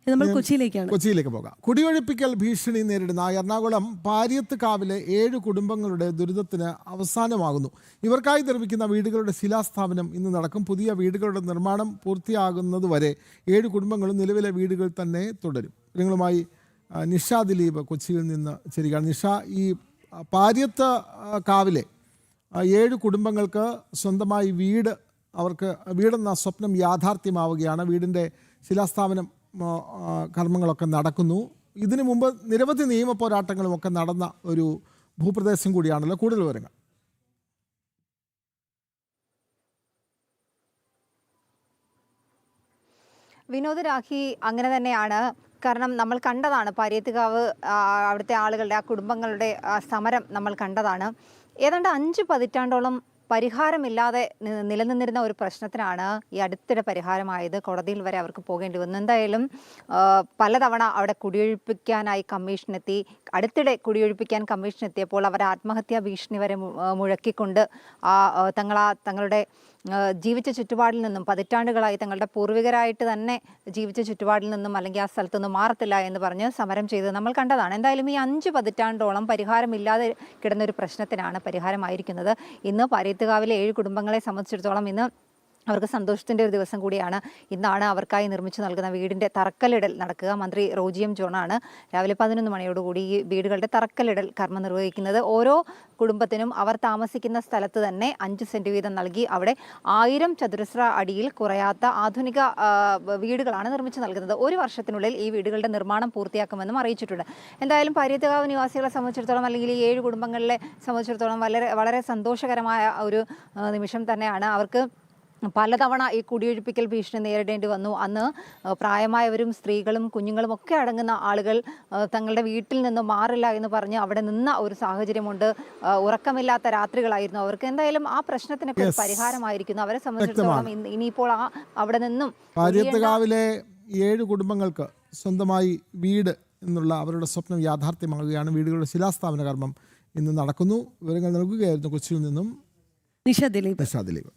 നമ്മൾ കൊച്ചിയിലേക്ക് പോകാം. കുടിയൊഴിപ്പിക്കൽ ഭീഷണി നേരിടുന്ന എറണാകുളം പാരിയത്തുകാവിലെ 7 കുടുംബങ്ങളുടെ ദുരിതത്തിന് അവസാനമാകുന്നു. ഇവർക്കായി നിർമ്മിക്കുന്ന വീടുകളുടെ ശിലാസ്ഥാപനം ഇന്ന് നടക്കും. പുതിയ വീടുകളുടെ നിർമ്മാണം പൂർത്തിയാകുന്നതുവരെ 7 കുടുംബങ്ങളും നിലവിലെ വീടുകൾ തന്നെ തുടരും. നിങ്ങളുമായി നിഷ ദിലീപ് കൊച്ചിയിൽ നിന്ന് ചേരുകയാണ്. നിഷ, ഈ പാരിയത്ത് കാവിലെ 7 കുടുംബങ്ങൾക്ക് സ്വന്തമായി അവർക്ക് വീടെന്ന സ്വപ്നം യാഥാർത്ഥ്യമാവുകയാണ്. വീടിൻ്റെ ശിലാസ്ഥാപനം കർമ്മങ്ങളൊക്കെ നടക്കുന്നു. ഇതിനു മുമ്പ് നിരവധി നിയമ പോരാട്ടങ്ങളുമൊക്കെ നടന്ന ഒരു ഭൂപ്രദേശം കൂടിയാണല്ലോ. കൂടുതൽ വിവരങ്ങൾ. വിനോദ്, രാഖി, അങ്ങനെ തന്നെയാണ്. കാരണം നമ്മൾ കണ്ടതാണ് പാരിയത്തുകാവ് അവിടുത്തെ ആളുകളുടെ, ആ കുടുംബങ്ങളുടെ സമരം നമ്മൾ കണ്ടതാണ്. ഏതാണ്ട് 5 പതിറ്റാണ്ടോളം പരിഹാരമില്ലാതെ നിലനിന്നിരുന്ന ഒരു പ്രശ്നത്തിനാണ് ഈ അടുത്തിടെ പരിഹാരമായത്. കോടതിയിൽ വരെ അവർക്ക് പോകേണ്ടി വന്നു. എന്തായാലും പലതവണ അവിടെ കുടിയൊഴിപ്പിക്കാനായി കമ്മീഷനെത്തി. അടുത്തിടെ കുടിയൊഴിപ്പിക്കാൻ കമ്മീഷൻ എത്തിയപ്പോൾ അവർ ആത്മഹത്യാ ഭീഷണി വരെ മുഴക്കിക്കൊണ്ട് തങ്ങളുടെ ജീവിച്ച ചുറ്റുപാടിൽ നിന്നും, പതിറ്റാണ്ടുകളായി തങ്ങളുടെ പൂർവികരായിട്ട് തന്നെ ജീവിച്ച ചുറ്റുപാടിൽ നിന്നും അല്ലെങ്കിൽ ആ സ്ഥലത്തു നിന്നും മാറത്തില്ല എന്ന് പറഞ്ഞ് സമരം ചെയ്ത് നമ്മൾ കണ്ടതാണ്. എന്തായാലും ഈ 5 പതിറ്റാണ്ടോളം പരിഹാരമില്ലാതെ കിടന്നൊരു പ്രശ്നത്തിനാണ് പരിഹാരമായിരിക്കുന്നത്. ഇന്ന് പാരിയത്തുകാവിലെ 7 കുടുംബങ്ങളെ സംബന്ധിച്ചിടത്തോളം ഇന്ന് അവർക്ക് സന്തോഷത്തിൻ്റെ ഒരു ദിവസം കൂടിയാണ്. ഇന്നാണ് അവർക്കായി നിർമ്മിച്ചു നൽകുന്ന വീടിൻ്റെ തറക്കല്ലിടൽ നടക്കുക. മന്ത്രി റോജി എം ജോണാണ് രാവിലെ 11 മണിയോടുകൂടി ഈ വീടുകളുടെ തറക്കല്ലിടൽ കർമ്മം നിർവഹിക്കുന്നത്. ഓരോ കുടുംബത്തിനും അവർ താമസിക്കുന്ന സ്ഥലത്ത് തന്നെ 5 സെൻറ്റ് വീതം നൽകി അവിടെ 1000 ചതുരശ്ര അടിയിൽ കുറയാത്ത ആധുനിക വീടുകളാണ് നിർമ്മിച്ചു നൽകുന്നത്. 1 വർഷത്തിനുള്ളിൽ ഈ വീടുകളുടെ നിർമ്മാണം പൂർത്തിയാക്കുമെന്നും അറിയിച്ചിട്ടുണ്ട്. എന്തായാലും പാരിയത്തുകാവ് നിവാസികളെ സംബന്ധിച്ചിടത്തോളം, അല്ലെങ്കിൽ ഈ 7 കുടുംബങ്ങളെ സംബന്ധിച്ചിടത്തോളം വളരെ സന്തോഷകരമായ ഒരു നിമിഷം തന്നെയാണ്. അവർക്ക് പലതവണ ഈ കുടിയൊഴിപ്പിക്കൽ ഭീഷണി നേരിടേണ്ടി വന്നു. അന്ന് പ്രായമായവരും സ്ത്രീകളും കുഞ്ഞുങ്ങളും ഒക്കെ അടങ്ങുന്ന ആളുകൾ തങ്ങളുടെ വീട്ടിൽ നിന്ന് മാറില്ല എന്ന് പറഞ്ഞ് അവിടെ നിന്ന ഒരു സാഹചര്യമുണ്ട്. ഉറക്കമില്ലാത്ത രാത്രികളായിരുന്നു അവർക്ക്. എന്തായാലും ആ പ്രശ്നത്തിനൊക്കെ പരിഹാരമായിരിക്കുന്നു. അവരെ സംബന്ധിച്ചിടത്തോളം ഇനിയിപ്പോൾ അവിടെ നിന്നും പാരിയത്തുകാവിലെ 7 കുടുംബങ്ങൾക്ക് സ്വന്തമായി വീട് എന്നുള്ള അവരുടെ സ്വപ്നം യാഥാർത്ഥ്യമാകുകയാണ്. വീടുകളുടെ ശിലാസ്ഥാപന കർമ്മം ഇന്ന് നടക്കുന്നു. വിവരങ്ങൾ നൽകുകയായിരുന്നു കൊച്ചിയിൽ നിന്നും നിഷ ദിലീപ്.